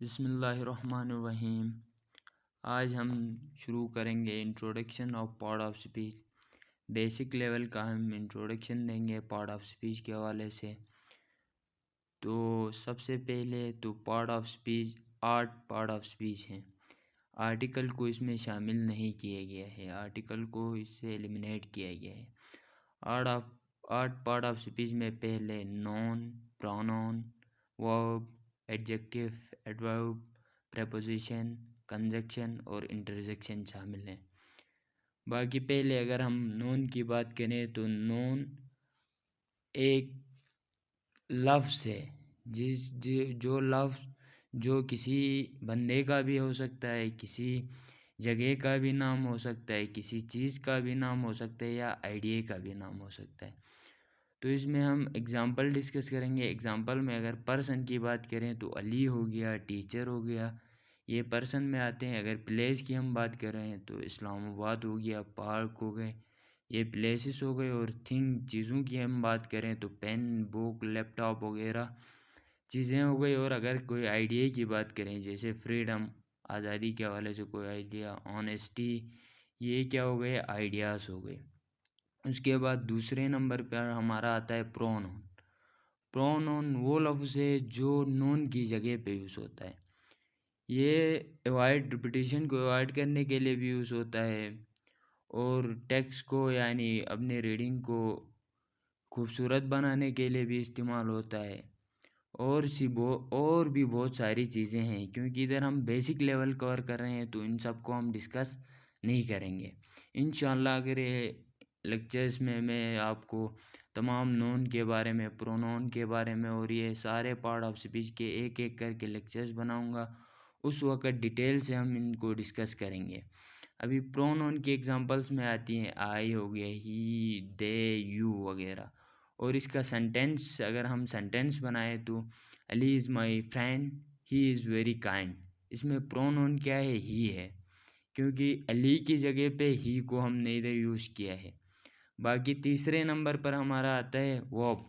बिस्मिल्लाहिर्रहमानिर्रहीम। आज हम शुरू करेंगे introduction of part of speech. Basic level का हम इंट्रोडक्शन देंगे पार्ट ऑफ स्पीच के हवाले से। तो सबसे पहले तो part of speech 8 part of speech हैं। आर्टिकल को इसमें शामिल नहीं किया गया है, आर्टिकल को इससे एलिमिनेट किया गया है। 8 पार्ट ऑफ स्पीच में पहले non, pronoun, verb, adjective, adverb, preposition, conjunction और इंटरजेक्शन शामिल हैं। बाकी पहले अगर हम नॉन की बात करें तो नॉन एक लफ्ज़ है जो लफ्ज़ जो किसी बंदे का भी हो सकता है, किसी जगह का भी नाम हो सकता है, किसी चीज़ का भी नाम हो सकता है या आइडिया का भी नाम हो सकता है। तो इसमें हम एग्ज़ाम्पल डिस्कस करेंगे। एग्ज़ाम्पल में अगर पर्सन की बात करें तो अली हो गया, टीचर हो गया, ये पर्सन में आते हैं। अगर प्लेस की हम बात कर रहे हैं तो इस्लामाबाद हो गया, पार्क हो गए, ये प्लेसेस हो गए। और थिंग चीज़ों की हम बात करें तो पेन, बुक, लैपटॉप वगैरह चीज़ें हो गई। और अगर कोई आइडिया की बात करें जैसे फ्रीडम, आज़ादी के हवाले से कोई आइडिया, ऑनेस्टी, ये क्या हो गए, आइडियाज़ हो गए। उसके बाद दूसरे नंबर पर हमारा आता है प्रोनाउन। प्रोनाउन वो लफ्ज़ है जो नून की जगह पे यूज़ होता है। ये अवॉइड रिपीटिशन को अवॉइड करने के लिए भी यूज़ होता है और टेक्स्ट को यानी अपने रीडिंग को खूबसूरत बनाने के लिए भी इस्तेमाल होता है। और भी बहुत सारी चीज़ें हैं, क्योंकि इधर हम बेसिक लेवल कवर कर रहे हैं तो इन सब को हम डिस्कस नहीं करेंगे। इंशाल्लाह अगर ये लेक्चर्स में मैं आपको तमाम नॉन के बारे में, प्रोनाउन के बारे में और ये सारे पार्ट ऑफ स्पीच के एक एक करके लेक्चर्स बनाऊंगा, उस वक्त डिटेल से हम इनको डिस्कस करेंगे। अभी प्रोनाउन की एग्जांपल्स में आती हैं आई हो गया, ही, दे, यू वगैरह। और इसका सेंटेंस अगर हम सेंटेंस बनाए तो Ali is my friend, he is very kind. इसमें प्रोनाउन क्या है, ही है, क्योंकि अली की जगह पे ही को हमने इधर यूज़ किया है। बाकी तीसरे नंबर पर हमारा आता है वर्ब।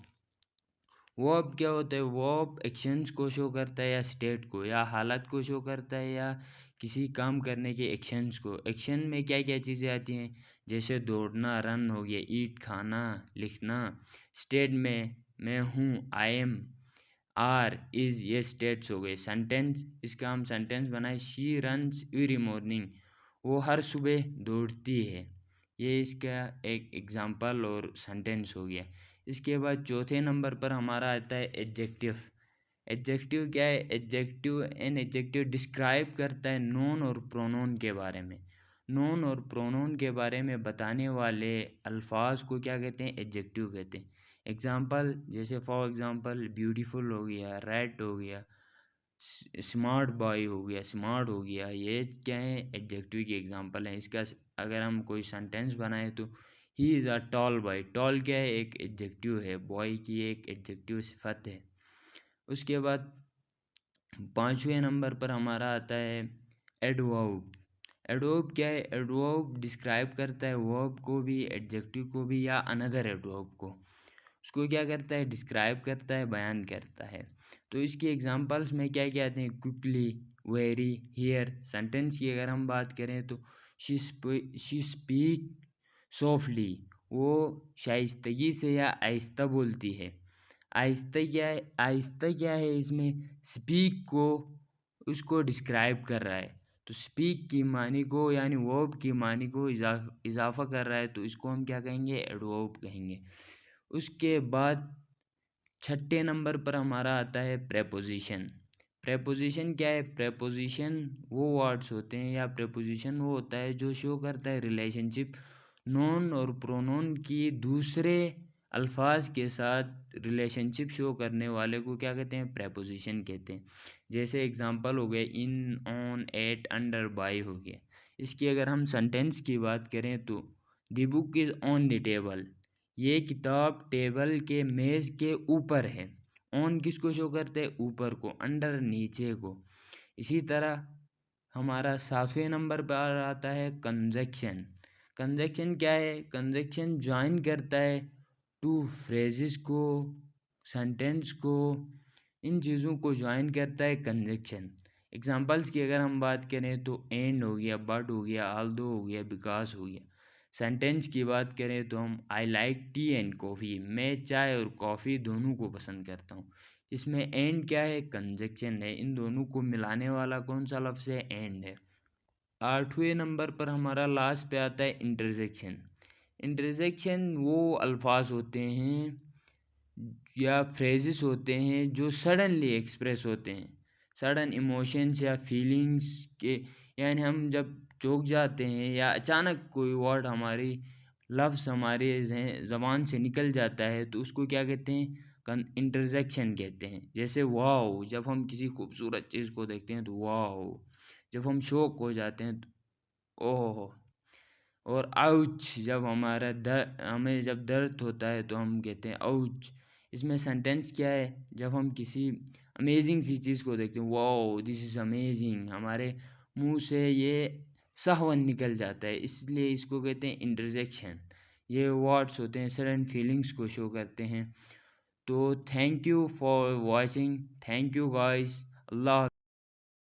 वर्ब क्या होता है, वर्ब एक्शंस को शो करता है या स्टेट को या हालत को शो करता है या किसी काम करने के एक्शंस को। एक्शन में क्या क्या चीज़ें आती हैं, जैसे दौड़ना, रन हो गया, ईट खाना, लिखना। स्टेट में मैं हूँ, आई एम, आर, इज़, ये स्टेट्स हो गए। सेंटेंस, इसका हम सेंटेंस बनाए, शी रन्स एवरी मॉर्निंग, वो हर सुबह दौड़ती है। ये इसका एक एग्जाम्पल और सेंटेंस हो गया। इसके बाद चौथे नंबर पर हमारा आता है एडजेक्टिव। एडजेक्टिव क्या है, एडजेक्टिव डिस्क्राइब करता है नोन और प्रोनाउन के बारे में। नोन और प्रोनाउन के बारे में बताने वाले अल्फाज को क्या कहते हैं, एडजेक्टिव कहते हैं। एग्जाम्पल जैसे फॉर एग्जाम्पल ब्यूटीफुल हो गया, रेड हो गया, स्मार्ट बॉय हो गया, स्मार्ट हो गया, ये क्या है, एडजेक्टिव की एग्जांपल है। इसका अगर हम कोई सेंटेंस बनाए तो he is a tall boy. Tall क्या है, एक एडजेक्टिव है, बॉय की एक एडजेक्टिव सिफत है। उसके बाद पाँचवें नंबर पर हमारा आता है एडवर्ब। एडवर्ब क्या है, एडवर्ब डिस्क्राइब करता है वर्ब को भी, एडजेक्टिव को भी या अनदर एडवर्ब को। उसको क्या करता है, डिस्क्राइब करता है, बयान करता है। तो इसकी एग्जांपल्स में क्या क्या आते हैं, क्विकली, वेरी, हियर। सेंटेंस की अगर हम बात करें तो शी स्पीक सॉफ्टली, वो शाइस्तगी से या आहिस्ता बोलती है। आहिस्ता क्या है, इसमें स्पीक को उसको डिस्क्राइब कर रहा है। तो स्पीक की मानी को यानी वर्ब की मानी को इजाफा कर रहा है, तो इसको हम क्या कहेंगे, एडवर्ब कहेंगे। उसके बाद छठे नंबर पर हमारा आता है प्रेपोजिशन। प्रेपोजिशन क्या है, प्रेपोजिशन वो वर्ड्स होते हैं या प्रेपोजिशन वो होता है जो शो करता है रिलेशनशिप नॉन और प्रोनाउन की दूसरे अल्फाज के साथ रिलेशनशिप शो करने वाले को क्या कहते हैं, प्रेपोजिशन कहते हैं। जैसे एग्जांपल हो गए इन, ऑन, एट, अंडर, बाय हो गया। इसकी अगर हम सेंटेंस की बात करें तो the book is on the table, ये किताब टेबल के मेज़ के ऊपर है। ऑन किसको शो करते हैं, ऊपर को, अंडर नीचे को। इसी तरह हमारा 7वें नंबर पर आता है कंजक्शन। कंजक्शन क्या है, कंजक्शन ज्वाइन करता है टू फ्रेजेस को, सेंटेंस को, इन चीज़ों को ज्वाइन करता है कंजक्शन। एग्जाम्पल्स की अगर हम बात करें तो एंड हो गया, बट हो गया, आल्दो हो गया, बिकॉज हो गया। सेंटेंस की बात करें तो हम I like T and coffee, मैं चाय और कॉफ़ी दोनों को पसंद करता हूँ। इसमें एंड क्या है, कंजक्शन है, इन दोनों को मिलाने वाला कौन सा लफ्ज़ है, एंड है। 8वें नंबर पर हमारा लास्ट पे आता है इंटरजेक्शन। इंटरजेक्शन वो अल्फाज होते हैं या फ्रेजेस होते हैं जो सडनली एक्सप्रेस होते हैं, सडन इमोशंस या फीलिंग्स के, यानी हम जब चौंक जाते हैं या अचानक कोई वर्ड हमारी लफ्ज़ हमारे ज़बान से निकल जाता है तो उसको क्या कहते हैं, इंटरजेक्शन कहते हैं। जैसे वाओ, जब हम किसी खूबसूरत चीज़ को देखते हैं तो वाओ, जब हम शौक हो जाते हैं तो ओह। और आउच, जब हमें जब दर्द होता है तो हम कहते हैं आउच। इसमें सेंटेंस क्या है, जब हम किसी अमेजिंग सी चीज़ को देखते हैं, वाओ दिस इज़ अमेजिंग, हमारे मुंह से ये सहवन निकल जाता है, इसलिए इसको कहते हैं इंटरजेक्शन। ये वर्ड्स होते हैं सडन फीलिंग्स को शो करते हैं। तो thank you for watching, thank you guys, Allah.